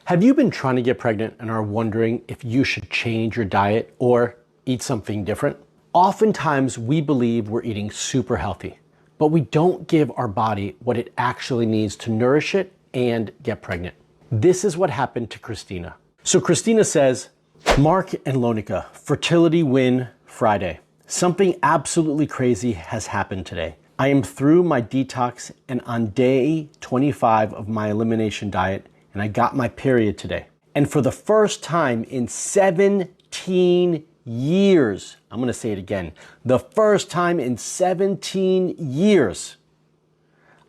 Have you been trying to get pregnant and are wondering if you should change your diet or eat something different? Oftentimes we believe we're eating super healthy, but we don't give our body what it actually needs to nourish it and get pregnant. This is what happened to Christina. So Christina says, Marc and Lonica, fertility win Friday. Something absolutely crazy has happened today. I am through my detox and on day 25 of my elimination diet, and I got my period today. And for the first time in 17 years, I'm gonna say it again, the first time in 17 years,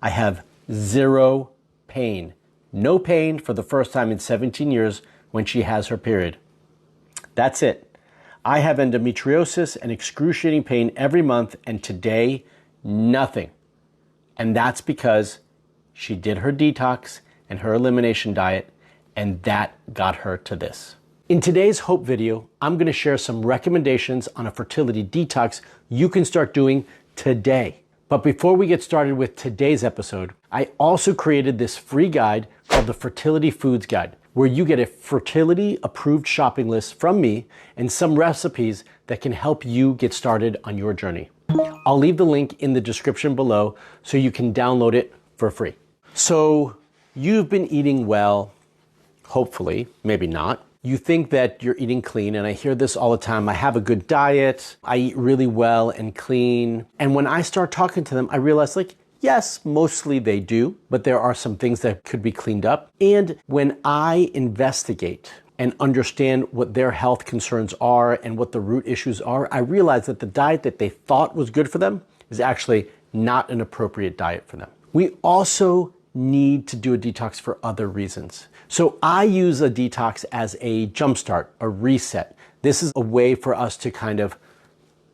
I have zero pain. No pain for the first time in 17 years when she has her period. That's it. I have endometriosis and excruciating pain every month, and today, nothing. And that's because she did her detox and her elimination diet, and that got her to this. In today's Hope video, I'm gonna share some recommendations on a fertility detox you can start doing today. But before we get started with today's episode, I also created this free guide called the Fertility Foods Guide, where you get a fertility approved shopping list from me and some recipes that can help you get started on your journey. I'll leave the link in the description below so you can download it for free. So you've been eating well, hopefully, maybe not. You think that you're eating clean, and I hear this all the time. I have a good diet, I eat really well and clean. And when I start talking to them, I realize yes, mostly they do, but there are some things that could be cleaned up. And when I investigate and understand what their health concerns are and what the root issues are, I realize that the diet that they thought was good for them is actually not an appropriate diet for them. We also need to do a detox for other reasons. So I use a detox as a jumpstart, a reset. This is a way for us to kind of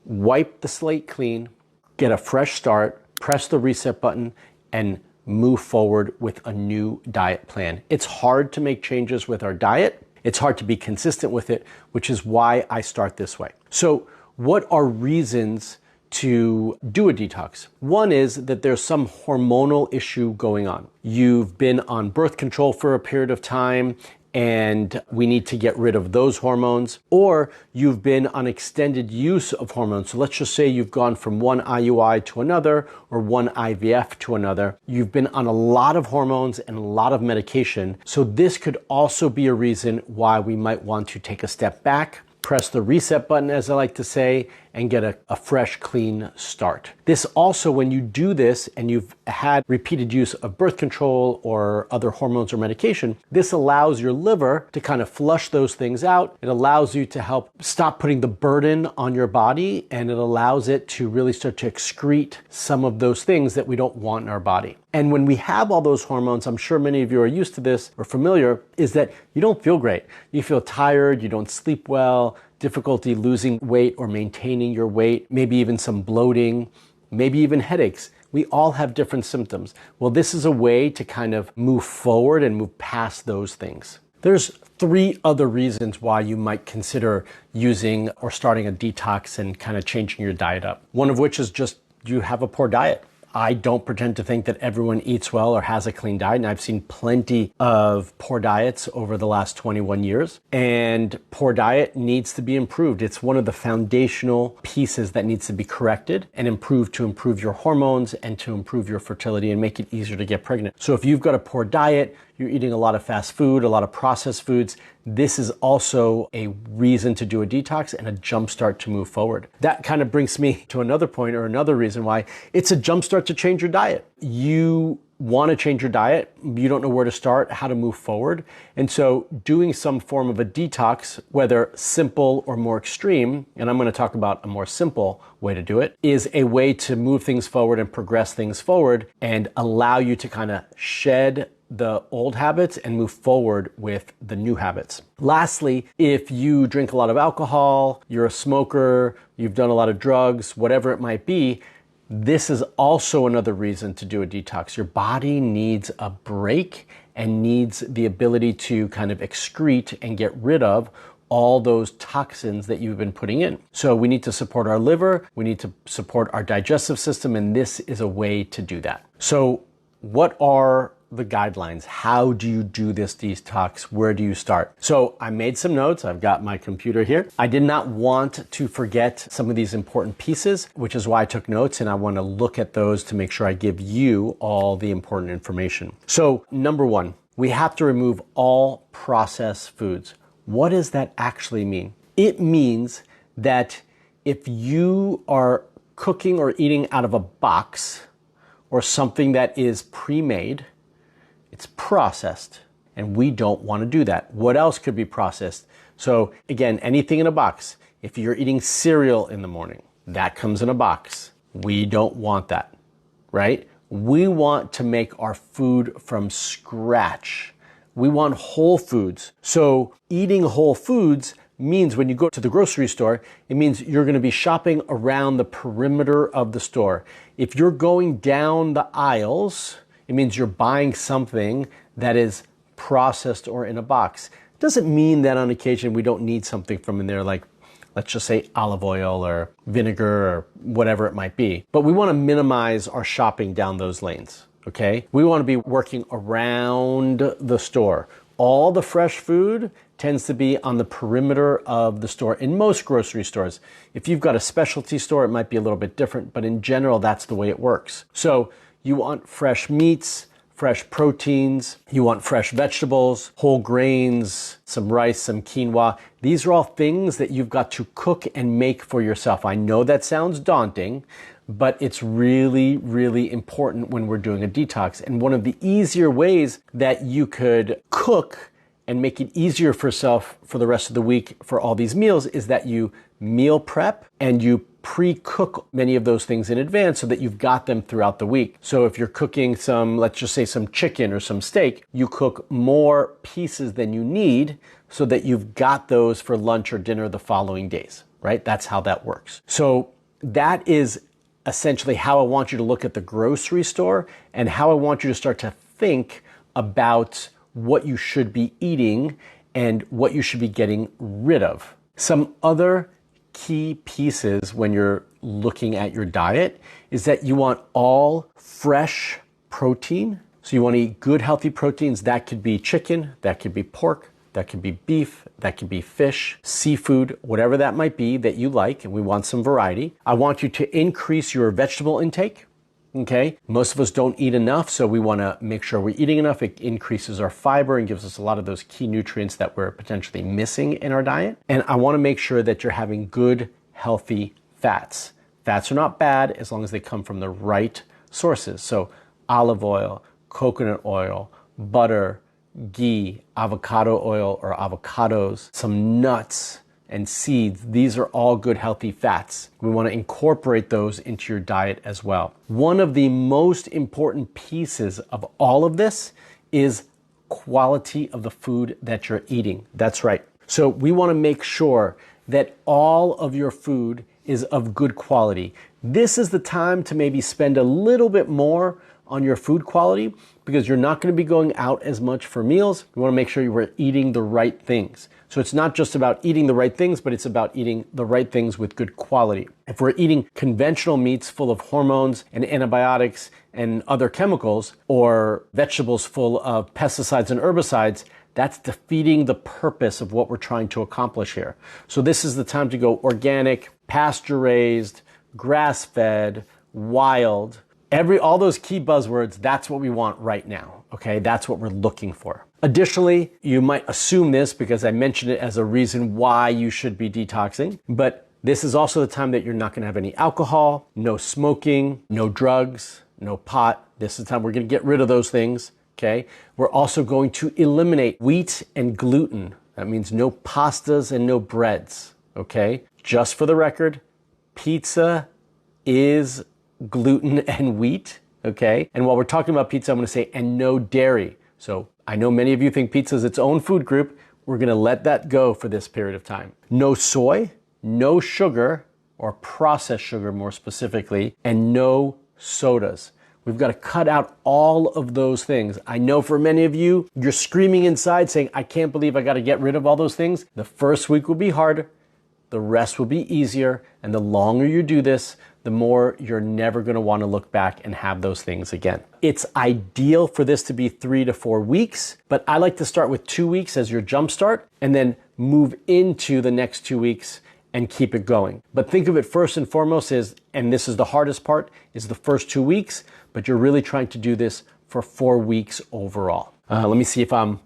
wipe the slate clean, get a fresh start, press the reset button, and move forward with a new diet plan. It's hard to make changes with our diet. It's hard to be consistent with it, which is why I start this way. So what are reasons to do a detox? One is that there's some hormonal issue going on. You've been on birth control for a period of time and we need to get rid of those hormones, or you've been on extended use of hormones. So let's just say you've gone from one IUI to another or one IVF to another. You've been on a lot of hormones and a lot of medication. So this could also be a reason why we might want to take a step back, press the reset button, as I like to say, and get a fresh, clean start. This also, when you do this and you've had repeated use of birth control or other hormones or medication, this allows your liver to kind of flush those things out. It allows you to help stop putting the burden on your body, and it allows it to really start to excrete some of those things that we don't want in our body. And when we have all those hormones, I'm sure many of you are used to this or familiar, is that you don't feel great. You feel tired, you don't sleep well, difficulty losing weight or maintaining your weight, maybe even some bloating, maybe even headaches. We all have different symptoms. Well, this is a way to kind of move forward and move past those things. There's 3 other reasons why you might consider using or starting a detox and kind of changing your diet up. One of which is just you have a poor diet. I don't pretend to think that everyone eats well or has a clean diet, and I've seen plenty of poor diets over the last 21 years, and poor diet needs to be improved. It's one of the foundational pieces that needs to be corrected and improved to improve your hormones and to improve your fertility and make it easier to get pregnant. So if you've got a poor diet, you're eating a lot of fast food, a lot of processed foods, this is also a reason to do a detox and a jumpstart to move forward. That kind of brings me to another point or another reason why it's a jumpstart to change your diet. You want to change your diet, you don't know where to start, how to move forward. And so doing some form of a detox, whether simple or more extreme, and I'm going to talk about a more simple way to do it, is a way to move things forward and progress things forward and allow you to kind of shed the old habits and move forward with the new habits. Lastly, if you drink a lot of alcohol, you're a smoker, you've done a lot of drugs, whatever it might be, this is also another reason to do a detox. Your body needs a break and needs the ability to kind of excrete and get rid of all those toxins that you've been putting in. So we need to support our liver, we need to support our digestive system, and this is a way to do that. So what are the guidelines? How do you do this detox? Where do you start? So I made some notes. I've got my computer here. I did not want to forget some of these important pieces, which is why I took notes, and I want to look at those to make sure I give you all the important information. So number one, we have to remove all processed foods. What does that actually mean? It means that if you are cooking or eating out of a box or something that is pre-made, it's processed, and we don't want to do that. What else could be processed? So again, anything in a box. If you're eating cereal in the morning, that comes in a box. We don't want that, right? We want to make our food from scratch. We want whole foods. So eating whole foods means when you go to the grocery store, it means you're going to be shopping around the perimeter of the store. If you're going down the aisles, it means you're buying something that is processed or in a box. It doesn't mean that on occasion we don't need something from in there, like let's just say olive oil or vinegar or whatever it might be. But we want to minimize our shopping down those lanes, okay? We want to be working around the store. All the fresh food tends to be on the perimeter of the store in most grocery stores. If you've got a specialty store, it might be a little bit different, but in general, that's the way it works. So you want fresh meats, fresh proteins, you want fresh vegetables, whole grains, some rice, some quinoa. These are all things that you've got to cook and make for yourself. I know that sounds daunting, but it's really, really important when we're doing a detox. And one of the easier ways that you could cook and make it easier for yourself for the rest of the week for all these meals is that you meal prep and you pre-cook many of those things in advance so that you've got them throughout the week. So if you're cooking some, let's just say some chicken or some steak, you cook more pieces than you need so that you've got those for lunch or dinner the following days, right? That's how that works. So that is essentially how I want you to look at the grocery store and how I want you to start to think about what you should be eating and what you should be getting rid of. Some other key pieces when you're looking at your diet is that you want all fresh protein. So you want to eat good, healthy proteins. That could be chicken, that could be pork, that could be beef, that could be fish, seafood, whatever that might be that you like, and we want some variety. I want you to increase your vegetable intake. Okay, most of us don't eat enough, so we want to make sure we're eating enough. It increases our fiber and gives us a lot of those key nutrients that we're potentially missing in our diet. And I want to make sure that you're having good, healthy fats. Fats are not bad as long as they come from the right sources. So olive oil, coconut oil, butter, ghee, avocado oil or avocados, some nuts and seeds. These are all good, healthy fats. We want to incorporate those into your diet as well. One of the most important pieces of all of this is quality of the food that you're eating. That's right. So we want to make sure that all of your food is of good quality. This is the time to maybe spend a little bit more on your food quality because you're not going to be going out as much for meals. You want to make sure you are eating the right things. So it's not just about eating the right things, but it's about eating the right things with good quality. If we're eating conventional meats full of hormones and antibiotics and other chemicals, or vegetables full of pesticides and herbicides, that's defeating the purpose of what we're trying to accomplish here. So this is the time to go organic, pasture-raised, grass-fed, wild, all those key buzzwords. That's what we want right now, okay? That's what we're looking for. Additionally, you might assume this because I mentioned it as a reason why you should be detoxing, but this is also the time that you're not gonna have any alcohol, no smoking, no drugs, no pot. This is the time we're gonna get rid of those things, okay? We're also going to eliminate wheat and gluten. That means no pastas and no breads, okay? Just for the record, pizza is gluten and wheat, okay? And while we're talking about pizza, I'm gonna say, and no dairy. So I know many of you think pizza is its own food group. We're gonna let that go for this period of time. No soy, no sugar, or processed sugar more specifically, and no sodas. We've got to cut out all of those things. I know for many of you, you're screaming inside saying, I can't believe I got to get rid of all those things. The first week will be hard. The rest will be easier. And the longer you do this, the more you're never going to want to look back and have those things again. It's ideal for this to be 3 to 4 weeks, but I like to start with 2 weeks as your jump start and then move into the next 2 weeks and keep it going. But think of it first and foremost as, and this is the hardest part, is the first 2 weeks, but you're really trying to do this for 4 weeks overall. Let me see if I'm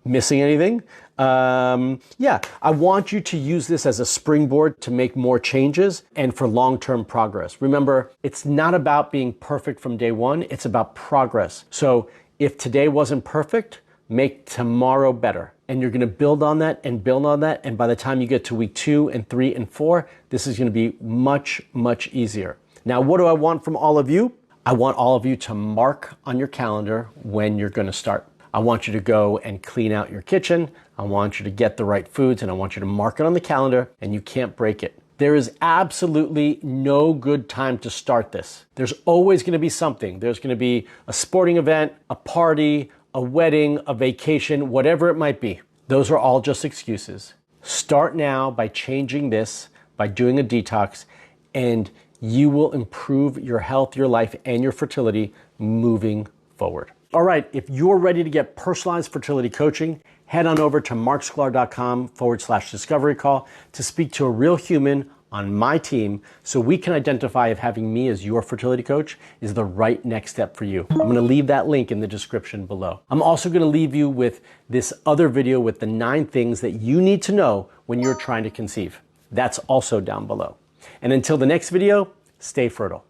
missing anything. Yeah, I want you to use this as a springboard to make more changes and for long-term progress. Remember, it's not about being perfect from day one, it's about progress. So if today wasn't perfect, make tomorrow better. And you're gonna build on that and build on that. And by the time you get to week 2 and 3 and 4, this is gonna be much, much easier. Now, what do I want from all of you? I want all of you to mark on your calendar when you're gonna start. I want you to go and clean out your kitchen. I want you to get the right foods and I want you to mark it on the calendar and you can't break it. There is absolutely no good time to start this. There's always gonna be something. There's gonna be a sporting event, a party, a wedding, a vacation, whatever it might be. Those are all just excuses. Start now by changing this, by doing a detox, and you will improve your health, your life, and your fertility moving forward. All right, if you're ready to get personalized fertility coaching, head on over to marksklar.com/discovery call to speak to a real human on my team so we can identify if having me as your fertility coach is the right next step for you. I'm gonna leave that link in the description below. I'm also gonna leave you with this other video with the 9 things that you need to know when you're trying to conceive. That's also down below. And until the next video, stay fertile.